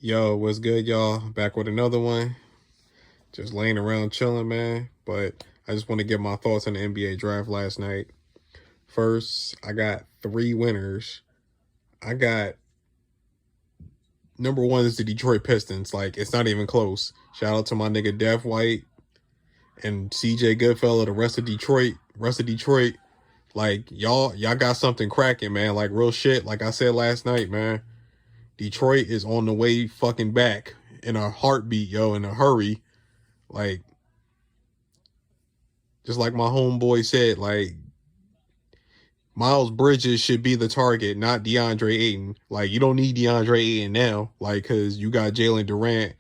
Yo, what's good, y'all? Back with another one. Just laying around chilling, man. But I just want to get my thoughts on the NBA draft last night. First, I got three winners. I got number one is the Detroit Pistons. Like, it's not even close. Shout out to my nigga Dev White and CJ Goodfellow, the rest of Detroit. Like, y'all got something cracking, man. Like, real shit. Like I said last night, man. Detroit is on the way fucking back in a heartbeat, yo, in a hurry. Like, just like my homeboy said, like, Miles Bridges should be the target, not DeAndre Ayton. Like, you don't need DeAndre Ayton now, like, because you got Jalen Durant,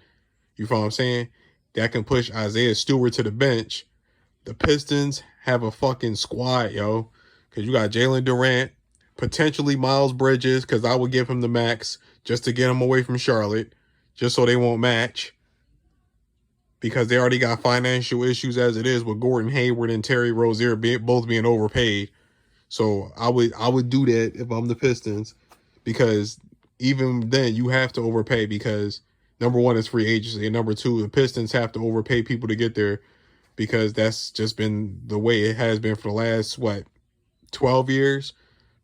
you feel what I'm saying? That can push Isaiah Stewart to the bench. The Pistons have a fucking squad, yo, because you got Jalen Durant, potentially Miles Bridges, because I would give him the max just to get him away from Charlotte, just so they won't match. Because they already got financial issues as it is with Gordon Hayward and Terry Rozier both being overpaid. So I would do that if I'm the Pistons, because even then you have to overpay, because number one is free agency, and number two, the Pistons have to overpay people to get there, because that's just been the way it has been for the last 12 years.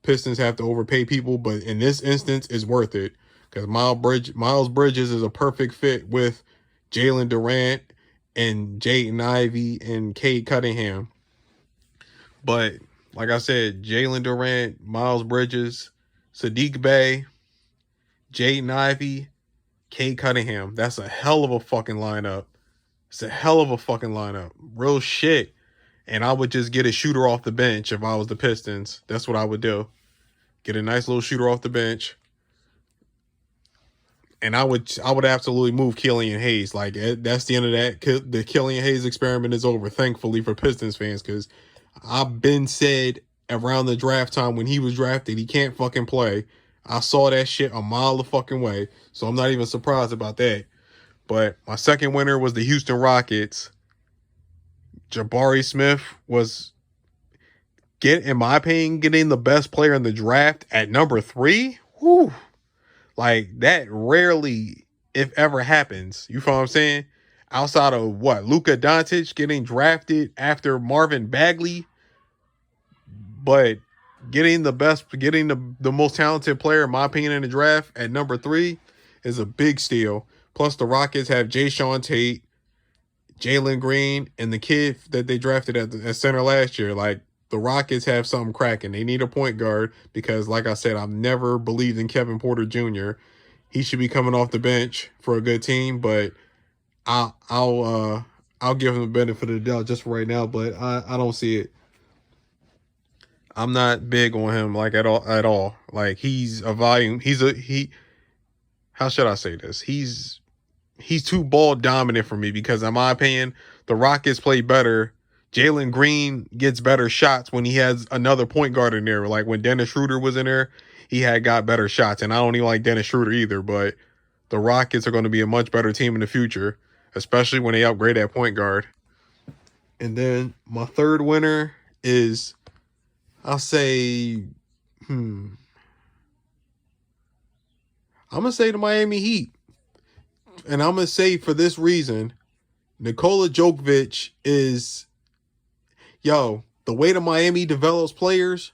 Pistons have to overpay people, but in this instance, it's worth it, because Miles Bridges is a perfect fit with Jalen Durant and Jaden Ivey and Cade Cunningham. But like I said, Jalen Durant, Miles Bridges, Sadiq Bey, Jaden Ivey, Cade Cunningham. That's a hell of a fucking lineup. It's a hell of a fucking lineup. Real shit. And I would just get a shooter off the bench if I was the Pistons. That's what I would do. Get a nice little shooter off the bench. And I would absolutely move Killian Hayes. Like, that's the end of that. The Killian Hayes experiment is over, thankfully, for Pistons fans, because I've been said around the draft time when he was drafted, he can't fucking play. I saw that shit a mile the fucking way, so I'm not even surprised about that. But my second winner was the Houston Rockets. Jabari Smith was, in my opinion, getting the best player in the draft at number 3. Whew. Like, that rarely, if ever, happens. You feel what I'm saying? Outside of Luka Doncic getting drafted after Marvin Bagley. But getting the most talented player, in my opinion, in the draft at number 3 is a big steal. Plus, the Rockets have Jae'Sean Tate, Jalen Green, and the kid that they drafted at center last year. Like, the Rockets have something cracking. They need a point guard because, like I said, I've never believed in Kevin Porter Jr. He should be coming off the bench for a good team, but I'll give him the benefit of the doubt just for right now. But I don't see it. I'm not big on him, like, at all. Like, he's a volume. How should I say this? He's too ball dominant for me, because in my opinion, the Rockets play better. Jalen Green gets better shots when he has another point guard in there. Like, when Dennis Schroeder was in there, he got better shots. And I don't even like Dennis Schroeder either, but the Rockets are going to be a much better team in the future, especially when they upgrade that point guard. And then my third winner is, I'll say, I'm going to say the Miami Heat. And I'm going to say, for this reason, Nikola Jokic is, the way the Miami develops players,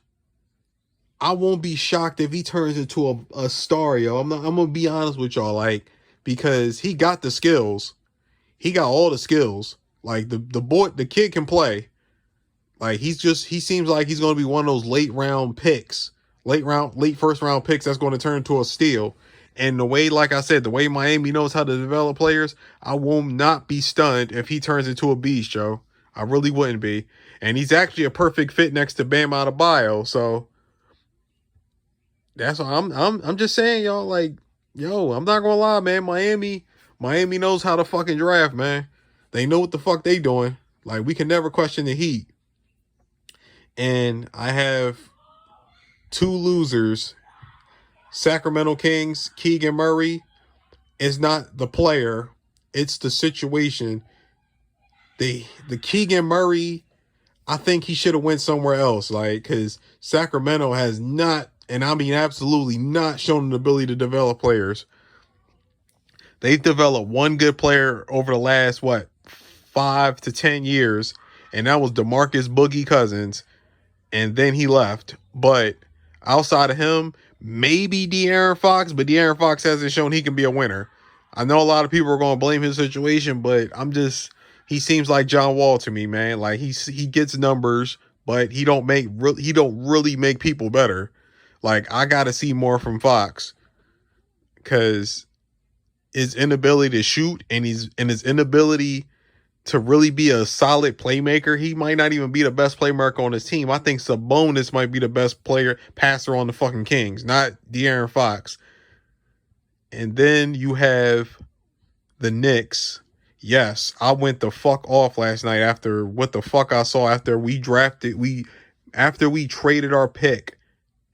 I won't be shocked if he turns into a star, yo. I'm going to be honest with y'all, like, because he got the skills. He got all the skills. Like, the kid can play. Like, he seems like he's going to be one of those late first round picks that's going to turn into a steal. And the way, like I said, the way Miami knows how to develop players, I will not be stunned if he turns into a beast, Joe. I really wouldn't be. And he's actually a perfect fit next to Bam Adebayo. So that's what I'm just saying, y'all. Like, I'm not gonna lie, man. Miami knows how to fucking draft, man. They know what the fuck they doing. Like, we can never question the Heat. And I have two losers. Sacramento Kings, Keegan Murray is not the player, it's the situation. The Keegan Murray, I think he should have went somewhere else, like, because Sacramento has not, and I mean absolutely not, shown an ability to develop players. They've developed one good player over the last, 5 to 10 years, and that was DeMarcus Boogie Cousins, and then he left. But outside of him, maybe De'Aaron Fox, but De'Aaron Fox hasn't shown he can be a winner. I know a lot of people are going to blame his situation, but he seems like John Wall to me, man. Like he gets numbers, but he don't really make people better. Like I got to see more from Fox, cuz his inability to shoot and his inability to really be a solid playmaker, he might not even be the best playmaker on his team. I think Sabonis might be the best passer on the fucking Kings, not De'Aaron Fox. And then you have the Knicks. Yes, I went the fuck off last night after what the fuck I saw after we traded our pick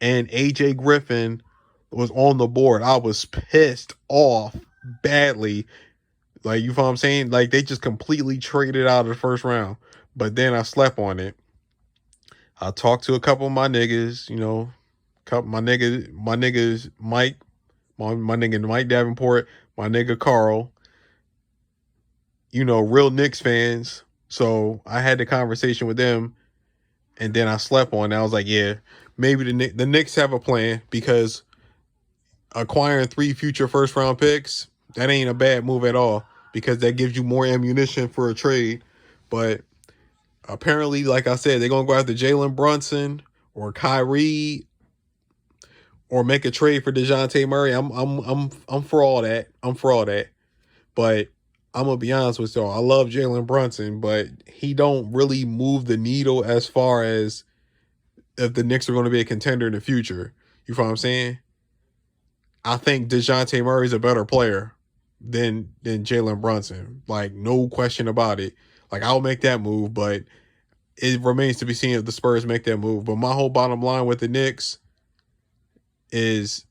and AJ Griffin was on the board. I was pissed off badly. Like, you know what I'm saying? Like, they just completely traded out of the first round. But then I slept on it. I talked to a couple of my niggas, my niggas Mike, my nigga Mike Davenport, my nigga Carl, real Knicks fans. So I had the conversation with them, and then I slept on it. I was like, yeah, maybe the Knicks have a plan, because acquiring 3 future first-round picks, that ain't a bad move at all, because that gives you more ammunition for a trade. But apparently, like I said, they're going to go after Jalen Brunson or Kyrie or make a trade for DeJounte Murray. I'm for all that. I'm for all that. But I'm going to be honest with y'all. I love Jalen Brunson, but he don't really move the needle as far as if the Knicks are going to be a contender in the future. You know what I'm saying? I think DeJounte Murray's a better player than Jalen Brunson. Like, no question about it. Like, I'll make that move, but it remains to be seen if the Spurs make that move. But my whole bottom line with the Knicks is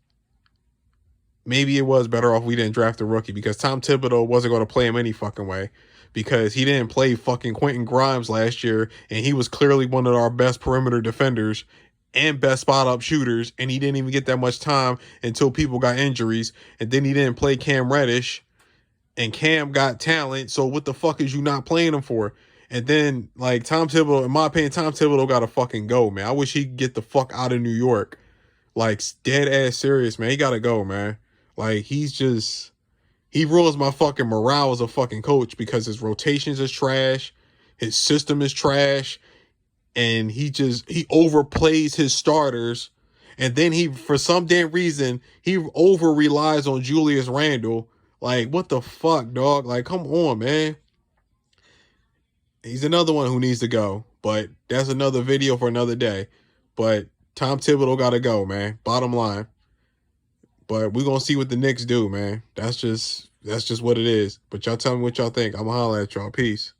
maybe it was better off we didn't draft a rookie, because Tom Thibodeau wasn't going to play him any fucking way, because he didn't play fucking Quentin Grimes last year, and he was clearly one of our best perimeter defenders and best spot-up shooters, and he didn't even get that much time until people got injuries, and then he didn't play Cam Reddish, and Cam got talent, so what the fuck is you not playing him for? And then, like, Tom Thibodeau, in my opinion, Tom Thibodeau got to fucking go, man. I wish he could get the fuck out of New York. Like, dead ass serious, man. He got to go, man. Like, he ruins my fucking morale as a fucking coach, because his rotations is trash, his system is trash, and he overplays his starters, and then he, for some damn reason, he over relies on Julius Randle. Like, what the fuck, dog? Like, come on, man. He's another one who needs to go, but that's another video for another day. But Tom Thibodeau got to go, man. Bottom line. But we're going to see what the Knicks do, man. That's just what it is. But y'all tell me what y'all think. I'm going to holler at y'all. Peace.